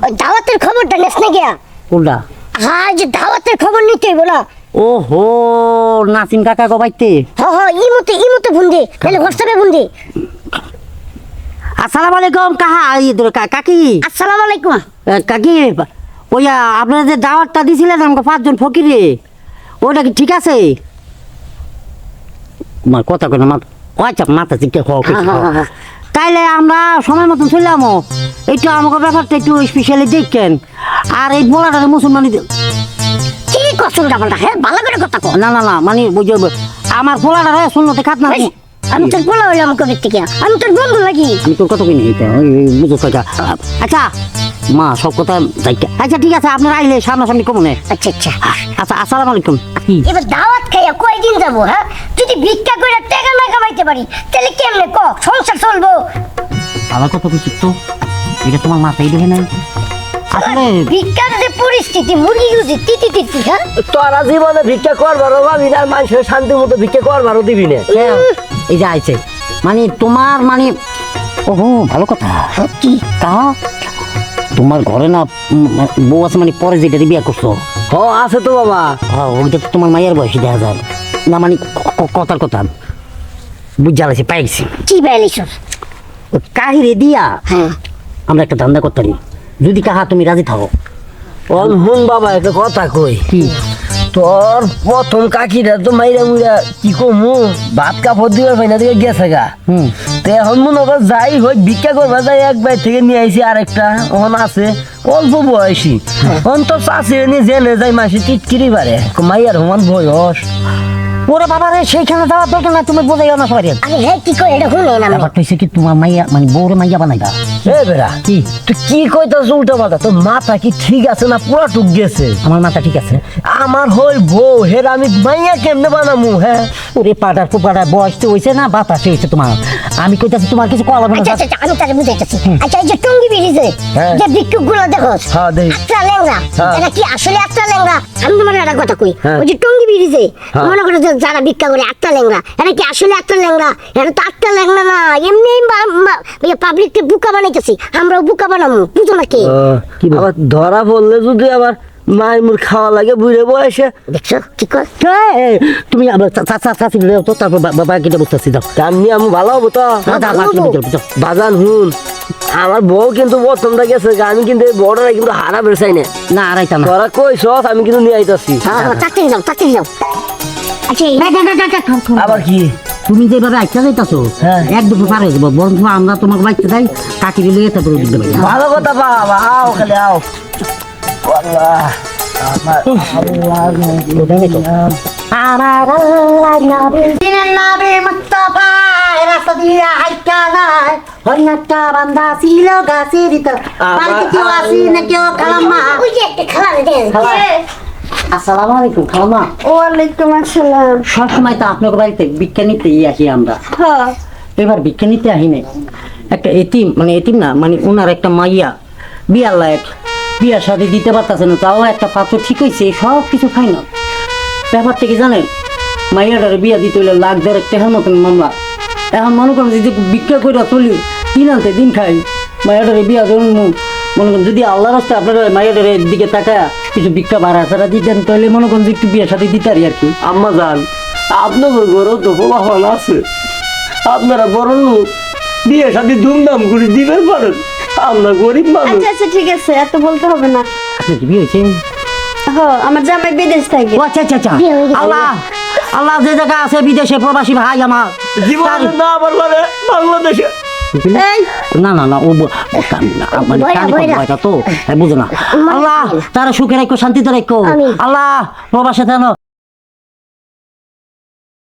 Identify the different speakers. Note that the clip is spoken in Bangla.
Speaker 1: ওই দাওয়াতের খবরটা নেস না গিয়া?
Speaker 2: কোনটা?
Speaker 1: হ্যাঁ, যে দাওয়াতের খবর নিতে হইব না।
Speaker 2: ওহো, নাসিম কাকা গবাইতে।
Speaker 1: হ্যাঁ, ইমুতে ফোন দে, তাহলে হোয়াটসঅ্যাপে ফোন দে।
Speaker 2: আসসালামু আলাইকুম কাকি।
Speaker 1: আসসালামু আলাইকুম।
Speaker 2: কাকি, ওইয়া আপনারা যে দাওয়াতটা দিছিলেন আমাকে 5 জন ফকিরে, ওইটা কি ঠিক আছে? কথা কেন আচ্ছা মাথা চিকে তাইলে আমরা সময় মতন চললাম। একটু আমাকে ব্যাপারটা একটু স্পেশালি দেখেন। আর এই বলাটা মুসলমানি
Speaker 1: কি কষ্ট ব্যাপারটা? হ্যাঁ, ভালো করে কথা কো।
Speaker 2: না মানে বুঝে আমার পোলাটা শুনতে খাত না।
Speaker 1: আমি তোর বলা হইলাম কবে থেকে? আমি তোর বন্ধু নাকি?
Speaker 2: আমি তোর কথা কিনি বুঝো কথা। আচ্ছা মা, সব কথা যাইতে। আচ্ছা ঠিক আছে, আপনারা আইলে সামনাসামনি কমনে।
Speaker 1: আচ্ছা।
Speaker 2: আচ্ছা, আসসালামু আলাইকুম।
Speaker 1: এবার দাওয়াত খাইয়া কয়দিন যাবো? হ্যাঁ, যদি ভিক্ষা করে টাকা না কামাইতে পারি তাহলে কেমনে ক সংসার চলবো?
Speaker 2: আমার কথা কিছু তো এটা তোমার মাথায় ঢোকে না। আসলে
Speaker 1: ভিক্ষার যে পরিস্থিতি, মুরগি গুজি তিতি। হ্যাঁ,
Speaker 3: তোরা জীবনে ভিক্ষা করবারও ভাবি না, মানুষের শান্তি মতো ভিক্ষা করবারও দিবি না।
Speaker 2: এই যে আইছে মানে তোমার মানে ওহো ভালো কথা।
Speaker 1: কি
Speaker 2: তা তোমার ঘরে না বউ আছে, মানে পরে যেটা বিয়ে করছো?
Speaker 3: আছে তো বাবা।
Speaker 2: ওইটা তো তোমার মায়ের বয়সী দেখা যায় না, মানে কথার কথা বুঝালাইছে পাইছি।
Speaker 1: কি বাইলিস?
Speaker 2: কাহিরে দিয়া
Speaker 1: হ্যাঁ,
Speaker 2: আমরা একটা ধান্দা করতে পারি, যদি কাহা তুমি রাজি থাকো।
Speaker 3: হুন বাবা, একটা কথা কই।
Speaker 2: কি?
Speaker 3: তোর প্রথম কাকিরা তো মাইরা মুইরা কি কমু ভাত কাপড় দিবার পাইনা দিকে গেছে গা। তো এখন মনে কর যাই হোক ভিক্ষা করবা যাই, এক বাই থেকে নিয়ে আইছি আরেকটা ওখান আছে অল্প বয়সী। এখন তো চাষি নিয়ে জেলে যাই মাসি টিটকিরি পারে মাইয়ার সমান বয়স।
Speaker 2: ওরে বাবা রে, সেইখানে যাওয়ার দরকার না, তুমি বোঝাইও না সবাই।
Speaker 1: আরে হ্যাঁ, কি কই এটা শুনে না?
Speaker 2: ব্যাপারটা হচ্ছে কি, তোমার মাইয়া মানে বউরে মাইয়া বানাইবা।
Speaker 3: এ বেড়া,
Speaker 2: কি
Speaker 3: তুই কি কইতাছ উল্টা পাল্টা? তোর মাথা কি ঠিক আছে না পুরা টুক গেছে?
Speaker 2: আমার মাথা ঠিক আছে।
Speaker 3: আমার হই বউ, হের আমি মাইয়া কেমনে বানামু? হ্যাঁ,
Speaker 2: ওরে পাটার ফুপাটার বয়স তো হয়েছে না, বাতাসে হয়েছে তোমার। আমি কইতাছি তোমার কিছু কলা
Speaker 1: আচ্ছা, আমি তারে বুঝাইতেছি। আচ্ছা, এই যে টঙ্গি বিড়িছে
Speaker 3: হ্যাঁ।
Speaker 1: যে ভিক্ষুক গুলো দেখো,
Speaker 3: হ্যাঁ দেখি।
Speaker 1: একটা ল্যাংড়া,
Speaker 3: হ্যাঁ।
Speaker 1: এটা কি আসলে একটা ল্যাংড়া? আমি তোমার একটা কথা কই,
Speaker 3: হ্যাঁ।
Speaker 1: ওই যে টঙ্গি বিড়িছে
Speaker 3: হ্যাঁ।
Speaker 1: মনে করো যে যারা ভিক্ষা করে একটা ল্যাংড়া, এটা কি আসলে একটা ল্যাংড়া? এটা তো একটা ল্যাংড়া না, এমনি পাবলিককে বোকা বানাইতেছি। আমরাও বোকা বানাবো, বুঝো না? কে
Speaker 2: কি বল?
Speaker 3: আবার ধরা পড়লে যদি আবার মাইমুর খাওয়া লাগে বুড়ে বয়সে।
Speaker 1: দেখছো কি কর?
Speaker 2: তুমি আবার চাচি তো তারপর বাবা কিটা বুঝতেছি দাও।
Speaker 3: কামনি আমি ভালো হবো তো বাজান হুন। আমার বউ কিন্তু প্রথমটা গেছে গা, আমি কিন্তু এই বড়রা কিন্তু হারা বেরছাই না।
Speaker 2: না আড়াইটা না।
Speaker 3: তোরা কইস আমি কিন্তু নিয়ে আইতাছি।
Speaker 1: হ্যাঁ, তাড়াতাড়ি যাও। আচ্ছা,
Speaker 3: আবার কি?
Speaker 2: তুমি যেভাবে আইসা যাইতাছো
Speaker 3: হ্যাঁ।
Speaker 2: এক দুপুর পার হয়ে যাবো, বরং আমরা তোমাকে বাচ্চা দেয় কাকি দিলে তারপরে দিতে পারি।
Speaker 3: ভালো কথা বাবা, আও খালি আও। আল্লাহ আমার
Speaker 2: আমার আল্লাহ নবী দিনের নবী মুস্তাফা রাস্তা দিয়া হাইটা নাই হন্নাটা বান্দা ছিল গাছের ভিতর বাড়িতে কেউ আসি না কেউ খালাম্মা।
Speaker 1: ওই যে একটা খালা দেন।
Speaker 2: আসসালামু আলাইকুম খালাম্মা।
Speaker 1: ওয়ালাইকুম আসসালাম।
Speaker 2: সবসময় তো আপনার বাড়িতে ভিক্ষা নিতেই আসি আমরা।
Speaker 1: হ্যাঁ,
Speaker 2: এবার ভিক্ষা নিতে আহিনে একটা এতিম, মানে এতিম না মানে ওনার একটা মাইয়া বিয়ার লায়ক, বিয়ার সাথে দিতে পারতেছে না, তাও একটা পাত্র ঠিক হয়েছে, সব কিছু খাই না। ব্যাপারটা কি জানেন, মাইয়াটারে বিয়া দিতে হইলে লাখ দেড় টাকার মতন মামলা। এখন মনে করেন যদি ভিক্ষা করে চলি দিন আনতে দিন খাই, মাইয়াটারে বিয়া ধরুন মনে করেন যদি আল্লাহ রাস্তা আপনারা মাইয়াটারের দিকে তাকায় কিছু ভিক্ষা ভাড়া ছাড়া দিতেন, তাহলে মনে করেন যে একটু বিয়ের সাথে দিতে আর কি।
Speaker 3: আম্মা যান, আপনাদের ঘরেও তো ফলাফল আছে, আপনারা বড় লোক, বিয়ে সাথে ধুমধাম করে দিবেন পারেন, আমরা গরিব মানুষ।
Speaker 4: আচ্ছা ঠিক আছে, এত বলতে হবে না।
Speaker 2: আপনার কি বিয়ে হয়েছে?
Speaker 4: আমার জামাই বিদেশ থাকে।
Speaker 2: ও আচ্ছা আল্লাহ আল্লাহ যে জায়গা আছে বিদেশে প্রবাসী ভাই আমার
Speaker 3: জীবন না আবার বলে বাংলাদেশে।
Speaker 2: না ও মানে কানে তো বুঝো না। আল্লাহ তারা সুখে রাখো, শান্তিতে রাখো। আল্লাহ প্রবাসে